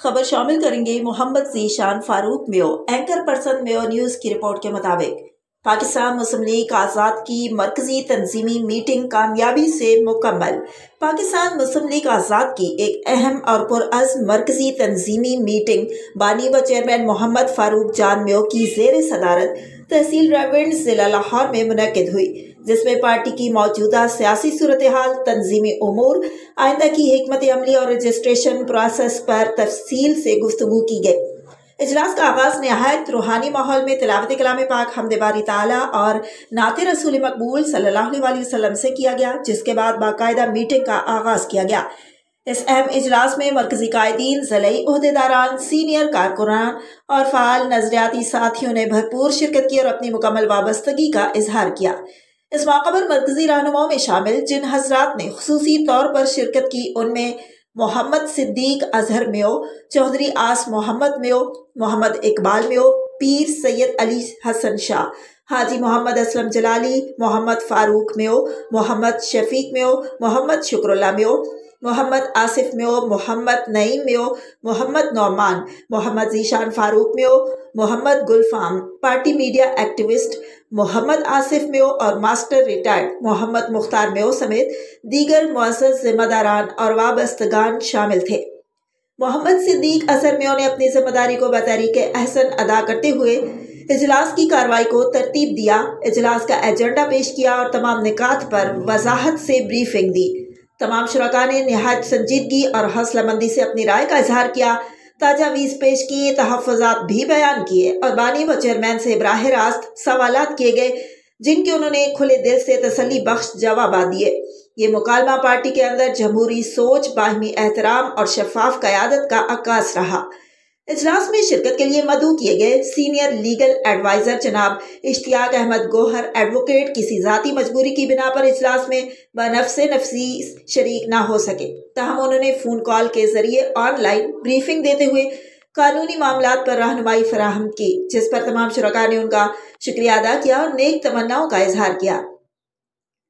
خبر شامل کریں گے محمد ذیشان فاروق میو۔ اینکر پرسن میو نیوز کی رپورٹ کے مطابق پاکستان مسلم لیگ آزاد کی مرکزی تنظیمی میٹنگ کامیابی سے مکمل۔ پاکستان مسلم لیگ آزاد کی ایک اہم اور پرعزم مرکزی تنظیمی میٹنگ بانی و چیئرمین محمد فاروق جان میو کی زیر صدارت تحصیل ریونڈ ضلع لاہور میں منعقد ہوئی، جس میں پارٹی کی موجودہ سیاسی صورتحال، تنظیمی امور، آئندہ کی حکمت عملی اور رجسٹریشن پروسیس پر تفصیل سے گفتگو کی گئی۔ اجلاس کا آغاز نہایت روحانی ماحول میں تلاوت کلام پاک، حمد باری تعالیٰ اور نعت رسول مقبول صلی اللہ علیہ وسلم سے کیا گیا، جس کے بعد باقاعدہ میٹنگ کا آغاز کیا گیا۔ اس اہم اجلاس میں مرکزی قائدین، ضلعی عہدیداران، سینئر کارکنان اور فعال نظریاتی ساتھیوں نے بھرپور شرکت کی اور اپنی مکمل وابستگی کا اظہار کیا۔ اس موقع پر مرکزی رہنماؤں میں شامل جن حضرات نے خصوصی طور پر شرکت کی، ان میں محمد صدیق اظہر میو، چودھری آس محمد میو، محمد اقبال میو، پیر سید علی حسن شاہ، حاجی محمد اسلم جلالی، محمد فاروق میو، محمد شفیق میو، محمد شکر اللہ میو، محمد آصف میو، محمد نعیم میو، محمد نعمان، محمد ذیشان فاروق میو، محمد گلفام، پارٹی میڈیا ایکٹیوسٹ محمد آصف میو اور ماسٹر ریٹائرڈ محمد مختار میو سمیت دیگر معزز ذمہ داران اور وابستگان شامل تھے۔ محمد صدیق اظہر میو نے اپنی ذمہ داری کو بطریق احسن ادا کرتے ہوئے اجلاس کی کارروائی کو ترتیب دیا، اجلاس کا ایجنڈا پیش کیا اور تمام نکات پر وضاحت سے بریفنگ دی۔ تمام شرکاء نے نہایت سنجیدگی اور حوصلہ مندی سے اپنی رائے کا اظہار کیا، تجاویز پیش کیے، تحفظات بھی بیان کیے اور بانی و چیئرمین سے براہ راست سوالات کیے گئے، جن کے انہوں نے کھلے دل سے تسلی بخش جوابات دیے۔ یہ مکالمہ پارٹی کے اندر جمہوری سوچ، باہمی احترام اور شفاف قیادت کا عکاس رہا۔ اجلاس میں شرکت کے لیے مدعو کیے گئے سینئر لیگل ایڈوائزر جناب اشتیاق احمد گوہر ایڈوکیٹ کسی ذاتی مجبوری کی بنا پر اجلاس میں بنفس نفسی شریک نہ ہو سکے، تاہم انہوں نے فون کال کے ذریعے آن لائن بریفنگ دیتے ہوئے قانونی معاملات پر رہنمائی فراہم کی، جس پر تمام شرکاء نے ان کا شکریہ ادا کیا اور نیک تمناؤں کا اظہار کیا۔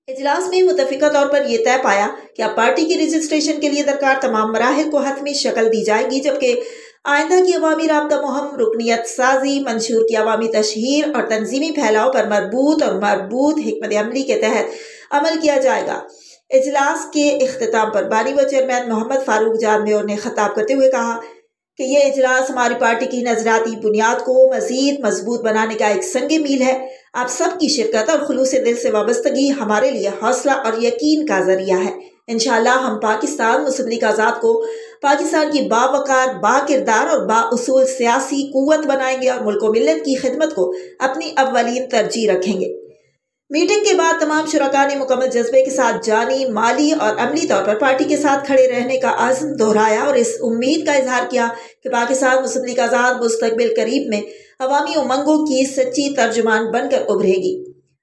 اجلاس میں متفقہ طور پر یہ طے پایا کہ اب پارٹی کی رجسٹریشن کے لیے درکار تمام مراحل کو حتمی شکل دی جائے گی، جبکہ آئندہ کی عوامی رابطہ مہم، رکنیت سازی، منشور کی عوامی تشہیر اور تنظیمی پھیلاؤ پر مربوط حکمت عملی کے تحت عمل کیا جائے گا۔ اجلاس کے اختتام پر بانی و چیئرمین محمد فاروق جان میو نے خطاب کرتے ہوئے کہا کہ یہ اجلاس ہماری پارٹی کی نظریاتی بنیاد کو مزید مضبوط بنانے کا ایک سنگ میل ہے۔ آپ سب کی شرکت اور خلوص دل سے وابستگی ہمارے لیے حوصلہ اور یقین کا ذریعہ ہے۔ انشاءاللہ ہم پاکستان مسلم لیگ آزاد کو پاکستان کی باوقار، با کردار اور با اصول سیاسی قوت بنائیں گے اور ملک و ملت کی خدمت کو اپنی اولین ترجیح رکھیں گے۔ میٹنگ کے بعد تمام شرکاء نے مکمل جذبے کے ساتھ جانی، مالی اور عملی طور پر پارٹی کے ساتھ کھڑے رہنے کا عزم دہرایا اور اس امید کا اظہار کیا کہ پاکستان مسلم لیگ آزاد مستقبل قریب میں عوامی امنگوں کی سچی ترجمان بن کر ابھرے گی۔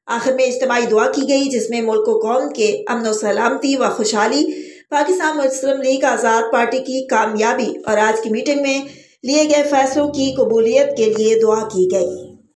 آخر میں اجتماعی دعا کی گئی، جس میں ملک و قوم کے امن و سلامتی و خوشحالی، پاکستان مسلم لیگ آزاد پارٹی کی کامیابی اور آج کی میٹنگ میں لیے گئے فیصلوں کی قبولیت کے لیے دعا کی گئی۔